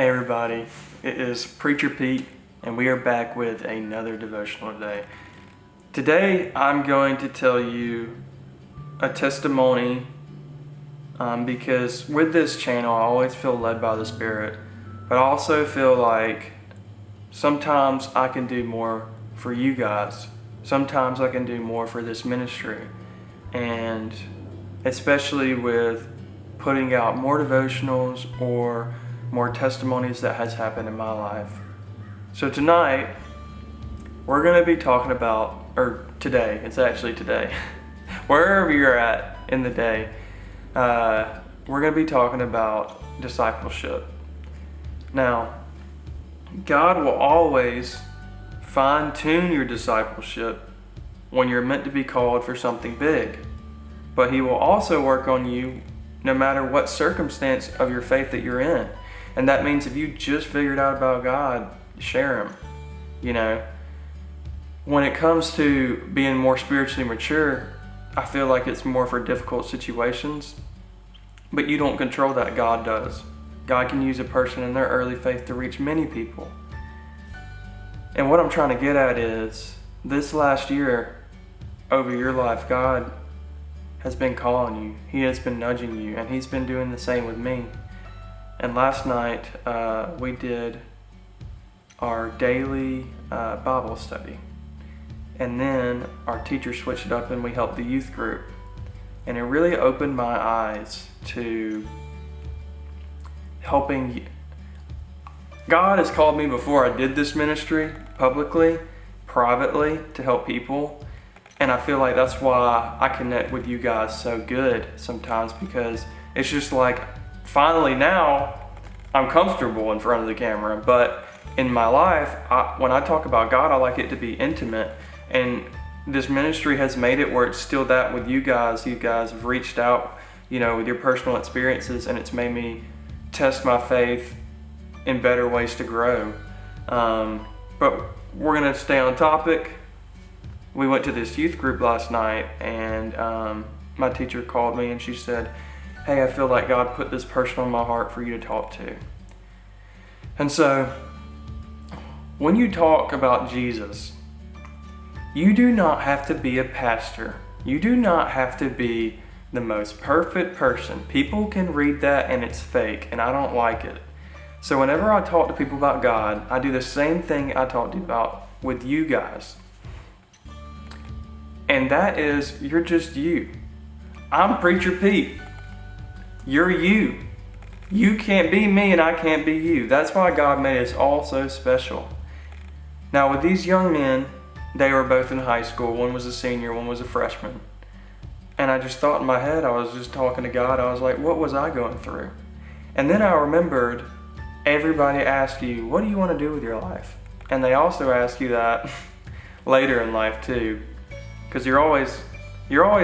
Hey everybody, it is Preacher Pete, and we are back with another devotional today. Today I'm going to tell you a testimony because with this channel I always feel led by the Spirit, but I also feel like sometimes I can do more for you guys. Sometimes I can do more for this ministry, and especially with putting out more devotionals or more testimonies that has happened in my life. So tonight, we're going to be talking about, or today, it's actually today, wherever you're at in the day, we're going to be talking about discipleship. Now, God will always fine-tune your discipleship when you're meant to be called for something big, but He will also work on you no matter what circumstance of your faith that you're in. And that means if you just figured out about God, share Him. You know, when it comes to being more spiritually mature, I feel like it's more for difficult situations, but you don't control that. God does. God can use a person in their early faith to reach many people. And what I'm trying to get at is, this last year over your life, God has been calling you. He has been nudging you, and He's been doing the same with me. And last night we did our daily Bible study, and then our teacher switched it up and we helped the youth group, and it really opened my eyes to helping. God has called me before I did this ministry publicly, privately, to help people. And I feel like that's why I connect with you guys so good sometimes, because it's just like, finally now I'm comfortable in front of the camera. But in my life, when I talk about God, I like it to be intimate. And this ministry has made it where it's still that with you guys. You guys have reached out, you know, with your personal experiences, and it's made me test my faith in better ways to grow. But we're going to stay on topic. We went to this youth group last night, and my teacher called me and she said, "Hey, I feel like God put this person on my heart for you to talk to." And so, when you talk about Jesus, you do not have to be a pastor. You do not have to be the most perfect person. People can read that and it's fake, and I don't like it. So whenever I talk to people about God, I do the same thing I talk to you about with you guys. And that is, you're just you. I'm Preacher Pete. You're you. You can't be me and I can't be you. That's why God made us all so special. Now with these young men, they were both in high school. One was a senior, one was a freshman. And I just thought in my head, I was just talking to God. I was like, what was I going through? And then I remembered, everybody asks you, what do you want to do with your life? And they also ask you that later in life too. Because you're always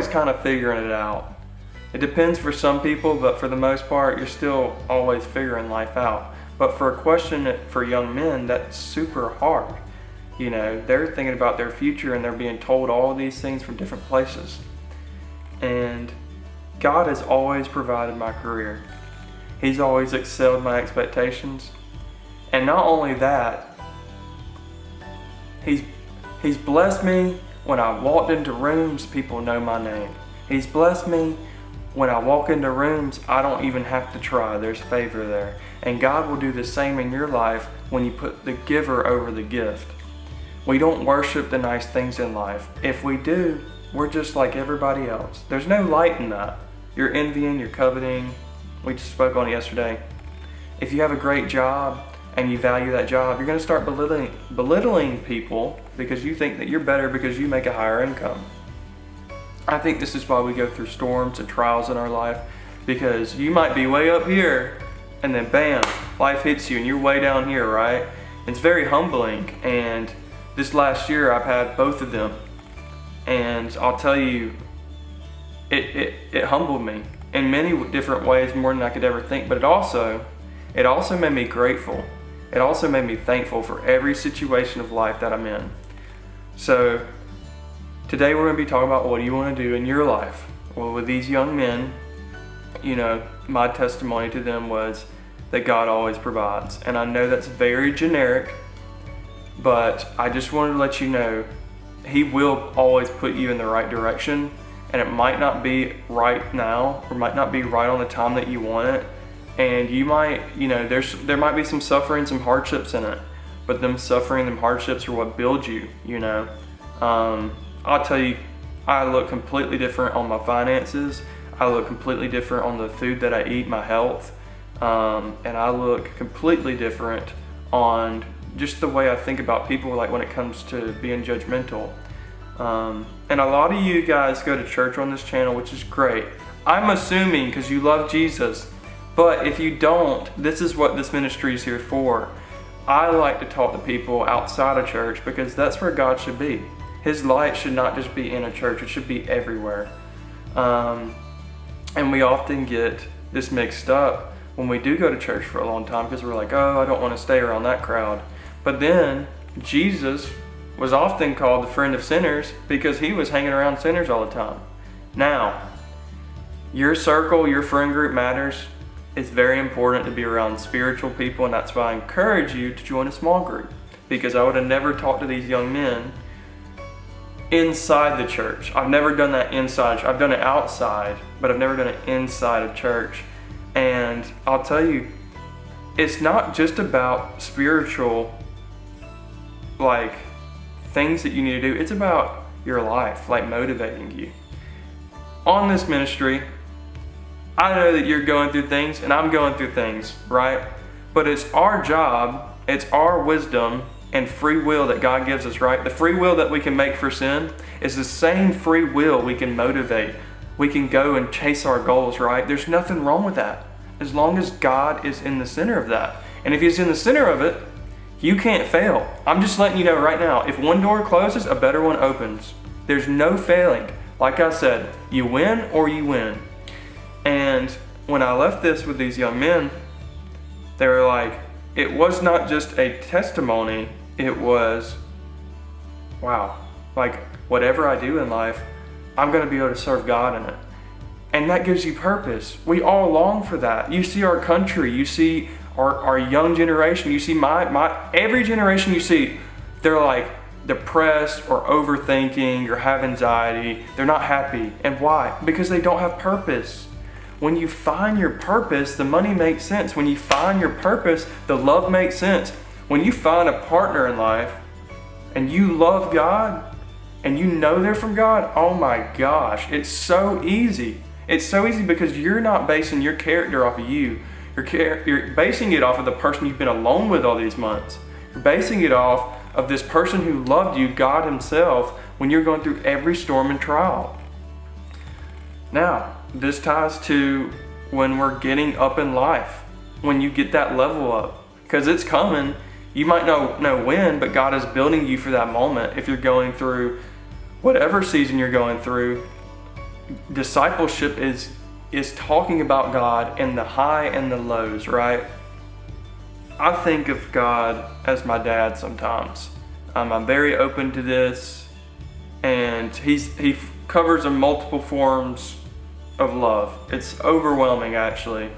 kind of figuring it out. It depends for some people, but for the most part, you're still always figuring life out. But for a question for young men, that's super hard. You know, they're thinking about their future and they're being told all these things from different places. And God has always provided my career. He's always excelled my expectations. And not only that, He's blessed me. When I walked into rooms, people know my name. He's blessed me. When I walk into rooms, I don't even have to try. There's favor there. And God will do the same in your life when you put the giver over the gift. We don't worship the nice things in life. If we do, we're just like everybody else. There's no light in that. You're envying, you're coveting. We just spoke on it yesterday. If you have a great job and you value that job, you're going to start belittling people because you think that you're better because you make a higher income. I think this is why we go through storms and trials in our life, because you might be way up here and then bam, life hits you and you're way down here, right? It's very humbling, and this last year I've had both of them, and I'll tell you, it humbled me in many different ways, more than I could ever think, but it also made me grateful. It also made me thankful for every situation of life that I'm in. So today we're going to be talking about what do you want to do in your life. Well, with these young men, you know, my testimony to them was that God always provides. And I know that's very generic, but I just wanted to let you know He will always put you in the right direction. And it might not be right now, or might not be right on the time that you want it. And you might, there might be some suffering, some hardships in it. But them suffering, them hardships are what build you, I'll tell you, I look completely different on my finances. I look completely different on the food that I eat, my health. And I look completely different on just the way I think about people, like when it comes to being judgmental. And a lot of you guys go to church on this channel, which is great. I'm assuming because you love Jesus. But if you don't, this is what this ministry is here for. I like to talk to people outside of church because that's where God should be. His light should not just be in a church, it should be everywhere. And we often get this mixed up when we do go to church for a long time because we're like, oh, I don't want to stay around that crowd. But then Jesus was often called the friend of sinners because he was hanging around sinners all the time. Now, your circle, your friend group matters. It's very important to be around spiritual people, and that's why I encourage you to join a small group, because I would have never talked to these young men inside the church. I've never done that inside. I've done it outside, but I've never done it inside of church. And I'll tell you, it's not just about spiritual, things that you need to do. It's about your life, motivating you. On this ministry, I know that you're going through things and I'm going through things, right? But it's our job, it's our wisdom and free will that God gives us, right? The free will that we can make for sin is the same free will we can motivate. We can go and chase our goals, right? There's nothing wrong with that, as long as God is in the center of that. And if He's in the center of it, you can't fail. I'm just letting you know right now, if one door closes, a better one opens. There's no failing. Like I said, you win or you win. And when I left this with these young men, they were like, it was not just a testimony, it was, wow, whatever I do in life, I'm going to be able to serve God in it. And that gives you purpose. We all long for that. You see our country, you see our young generation, you see every generation you see, they're depressed or overthinking or have anxiety. They're not happy. And why? Because they don't have purpose. When you find your purpose, the money makes sense. When you find your purpose, the love makes sense. When you find a partner in life and you love God and you know they're from God, oh my gosh, it's so easy. It's so easy because you're not basing your character off of you. You're basing it off of the person you've been alone with all these months. You're basing it off of this person who loved you, God Himself, when you're going through every storm and trial. Now, this ties to when we're getting up in life, when you get that level up, because it's coming. You might know when, but God is building you for that moment. If you're going through whatever season you're going through, discipleship is talking about God in the high and the lows, right? I think of God as my dad sometimes. I'm very open to this, and he covers in multiple forms of love. It's overwhelming, actually.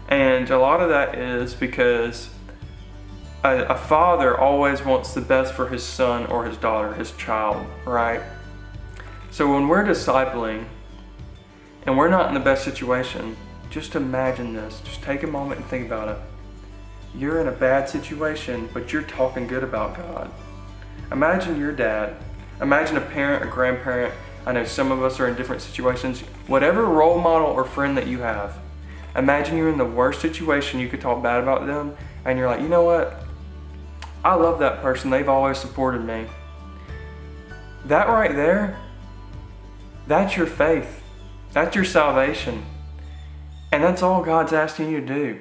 And a lot of that is because a father always wants the best for his son or his daughter, his child, right? So when we're discipling and we're not in the best situation, just imagine this. Just take a moment and think about it. You're in a bad situation, but you're talking good about God. Imagine your dad. Imagine a parent, a grandparent. I know some of us are in different situations. Whatever role model or friend that you have, imagine you're in the worst situation. You could talk bad about them, and you're like, you know what? I love that person. They've always supported me. That right there, that's your faith. That's your salvation. And that's all God's asking you to do.